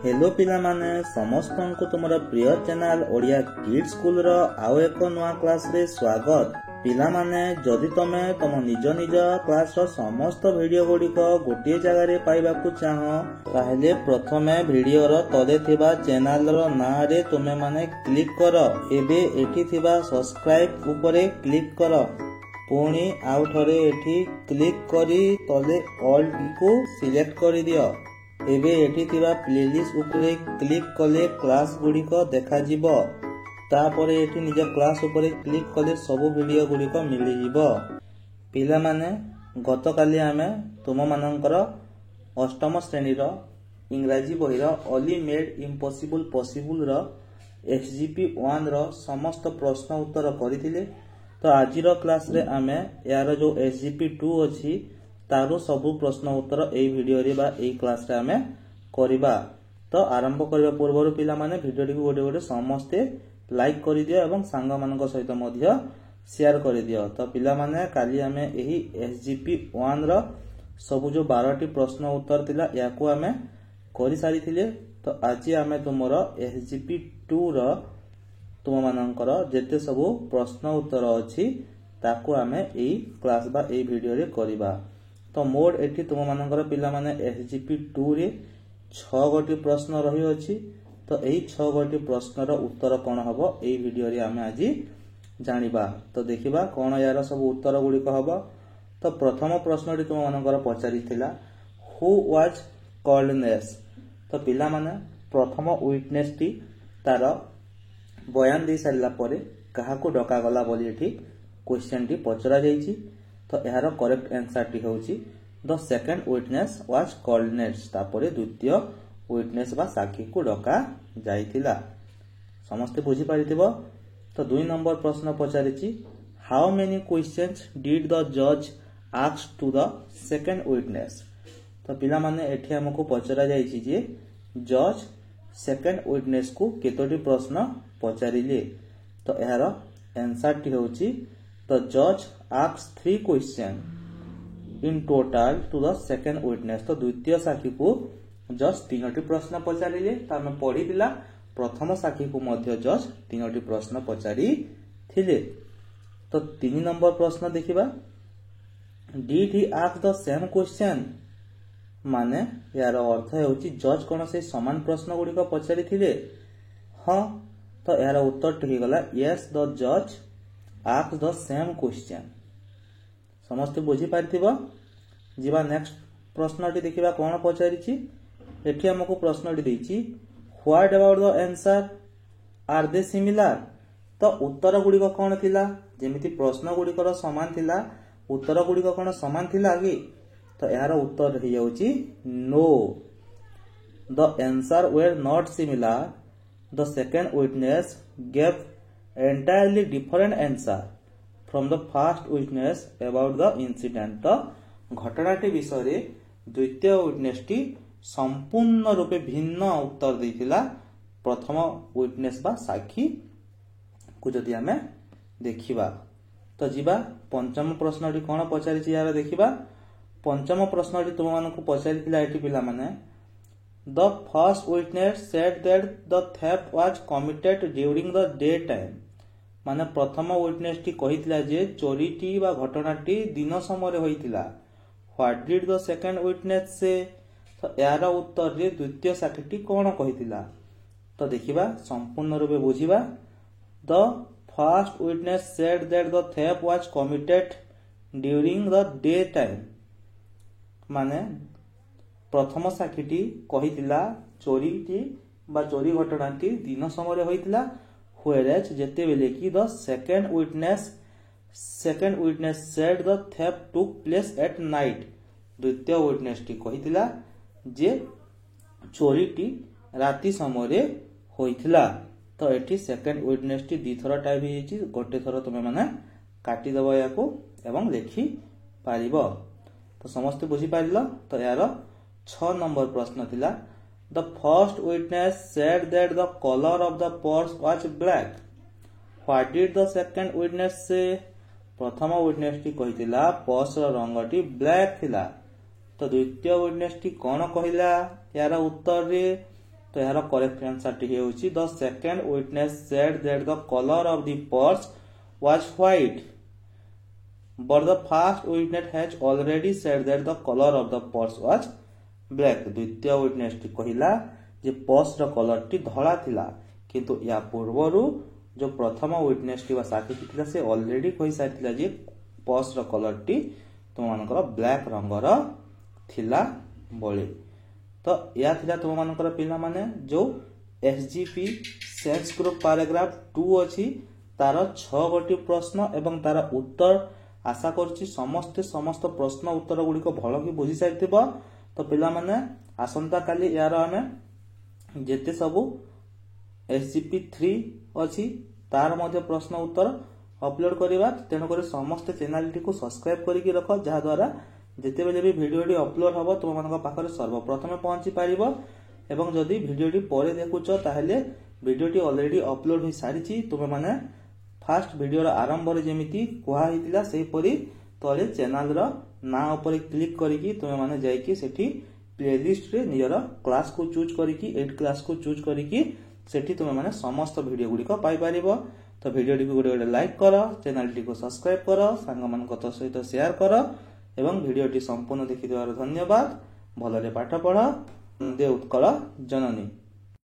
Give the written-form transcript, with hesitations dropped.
Hello पिला माने समस्त को तुमर प्रिय चैनल ओडिया किड्स स्कूल रो आउ एक नुआ क्लास रे स्वागत। पिला माने जदि तमे तुम निज निज क्लास रो समस्त वीडियो गुडी को गोटे जगह रे पाइबा को चाहो ताहेले प्रथमे वीडियो रो तले थिबा चैनल रो ना रे तुमे माने क्लिक करो। एबे एठी थिबा सब्सक्राइब ऊपरे क्लिक करो। पुणी आउ थरे एठी क्लिक करी तले ऑल को सिलेक्ट करि दियो। एबे एठी थिबा प्लेलिस्ट उपरे क्लिक कले क्लास गुडी को देखा जिवो। तापरे एठी निज क्लास उपरे क्लिक कले सब वीडियो गुडी को मिली जिवो। पिला माने गतकाली आमे तुम मानकर अष्टम श्रेणी रो इंग्रजी बही रो ओनली मेड इम्पॉसिबल पॉसिबल रो एसजीपी 1 रो समस्त प्रश्न उत्तर करिथिले। तो आज रो क्लास रे आमे यार जो एसजीपी 2 अछि तारो सबु प्रश्न उत्तर एई वीडियो रे बा एई क्लास रे आमे करिबा। तो आरंभ करबा पूर्व पिला माने वीडियो टी गोटे गोटे समस्ते लाइक करि दियो एवं सांग मानक सहित मध्य शेयर करि दियो। तो पिला माने काली आमे एही एसजीपी 1 रो सबु जो 12 टी प्रश्न उत्तर थिला याकू आमे करि सारी थिले। तो आज आमे तुमरो एसजीपी 2 रो तुम मानकर जेते सबु प्रश्न उत्तर अछि ताकू आमे एई क्लास बा एई वीडियो रे करिबा। तो मोड एठी तुम मानकर पिला माने एसजीपी 2 रे 6 गोटी प्रश्न रही अछि। तो एई 6 गोटी प्रश्न रो उत्तर कोन हबो एई वीडियो रे आमे आज जानिबा। तो देखिबा कोन यार सब उत्तर गुडी को हबो। तो प्रथम प्रश्न टी तुम मानकर पचारि थिला हु वाज कॉल्डनेस। तो पिला माने प्रथम विटनेस टी तार बयान दे सारिला परे काहाकू डका गला बोली एठी क्वेश्चन टी पचरा जाईची। तो यार करेक्ट आंसर टी होची द सेकंड विटनेस वाज कॉल्डनेस। तापरे द्वितीय विटनेस बा साक्षी को डका जाईतिला। समस्त बुझी पारिथिबो। तो 2 नंबर प्रश्न पचारिची how many questions did the जज ask to the second witness. तो पिला माने एठी हमको पचरा जाईची जे जज सेकंड विटनेस को केतोटी प्रश्न पचारिले। तो यार आंसर टी होची the judge asked 3 questions in total to the second witness। तो द्वितीय साक्षी को जज 3टी प्रश्न पचारिले। तो आमे पढी दिला प्रथम साक्षी को मध्य जज 3टी प्रश्न पचारि थिले। तो 3 नंबर प्रश्न देखिबा did he ask the same question माने यार अर्थ हेउची जज कोन से समान प्रश्न गुडी को पचारि थिले। हां तो यार उत्तर ठी गला yes the judge ask the same question। समस्त बुझी पारिथिबो। जीवा नेक्स्ट प्रश्न टी देखिबा कोन पचारिची। एठी हमको प्रश्न टी देइची what about the answer are they similar. तो उत्तर गुडी को कोन थिला जेमिति प्रश्न गुडी को समान थिला उत्तर गुडी को कोन समान थिला कि। तो यार उत्तर हे जाउची no the answer were not similar. The second witness gave entirely different answer from the first witness about the incident। तो घटनाटी विषय रे द्वितीय विटनेस टी संपूर्ण रूपे भिन्न उत्तर देथिला प्रथम विटनेस बा साक्षी को जदि हमें देखिबा। तो जीवा पंचम प्रश्न टी कोन पचारि छि यार देखिबा। पंचम प्रश्न टी तुम मानकु पचारि थिला एठी पिला माने the first witness said that the theft was committed during the daytime। माने प्रथम विटनेस टी कहितला जे चोरीटी बा घटनाटी दिन समय रे होइतिला। What did the second witness say. तो यार उत्तर रे द्वितीय साक्षीटी कोन कहितिला। तो देखिबा संपूर्ण रूपे बुझिबा the first witness said that the theft was committed during the day time माने प्रथम साक्षीटी कहितिला चोरीटी बा चोरी घटनाटी दिन समय रे होइतिला। whereas जेते बेले कि the second witness said the theft took place at night। द्वितीय विटनेस टी कहितिला जे चोरीटी राति समय रे होइतिला। तो एठी सेकंड विटनेस टी दी थरा टाइप हे छि गोटे थरा तुमे माने काटी दबो याको एवं लेखि पारिबो। तो समस्त बुझी पारिलो। तो यार 6 नंबर प्रश्न थिला the first witness said that the color of the purse was black। what did the second witness say। प्रथम विटनेस टी कहितिला पर्स रो रंगटी ब्लैक थिला। तो द्वितीय विटनेस टी कोन कहिला यार उत्तर रे तो यार करेक्ट आंसर टी होउची the second witness said that the colour of the purse was white but the first witness has already said that the colour of the purse was black. द्वितीय witness T कहिला जे purse र colour T धला थिला किंतु या पूर्वरु जो प्रथम witness T साक्षी थिला से ऑलरेडी कहि साइथिला जे पर्स र कलर टी तुम मानकर ब्लैक रंगर थिला बोली। तो या थिला तुम मानकर पिला माने जो एसजीपी सेंस ग्रुप पैराग्राफ 2 अछि तार 6 गोटी प्रश्न एवं तार उत्तर आशा करछि समस्त प्रश्न उत्तर गुडी को भलो कि बुझी साइथिबो। तो पिला माने आसंता काली यार हमें जेते सबु एसजीपी 3 अछि तार मध्ये प्रश्न उत्तर अपलोड करिबा तेनो करे समस्त चैनल टी को सब्सक्राइब करिकि रख जहा द्वारा जेते बेले भी वीडियो टी अपलोड हबो तुम मानक पाखरे सर्वप्रथमे पहुंची पारिबो। एवं जदि वीडियो टी परे देखुचो ताहले वीडियो टी ऑलरेडी अपलोड हो सारिछि तुम माने फास्ट वीडियो रा आरंभ रे जेमिति कुहा हितिला सेही परी तले चैनल रो ना ऊपर क्लिक करिकि तुम माने जाईकि सेठी प्लेलिस्ट रे नियर क्लास को चूज करिकि 8 क्लास को चूज करिकि सेठी तुम माने समस्त वीडियो गुडी को पाई पारिबो। तो वीडियो टी को गोटे लाइक करो, चैनल टी को सब्सक्राइब करो, सांग मान को सहित शेयर करो एवं वीडियो टी संपूर्ण देखि देवार धन्यवाद। भलरे पाठ पढ़। दे उत्कल जननी।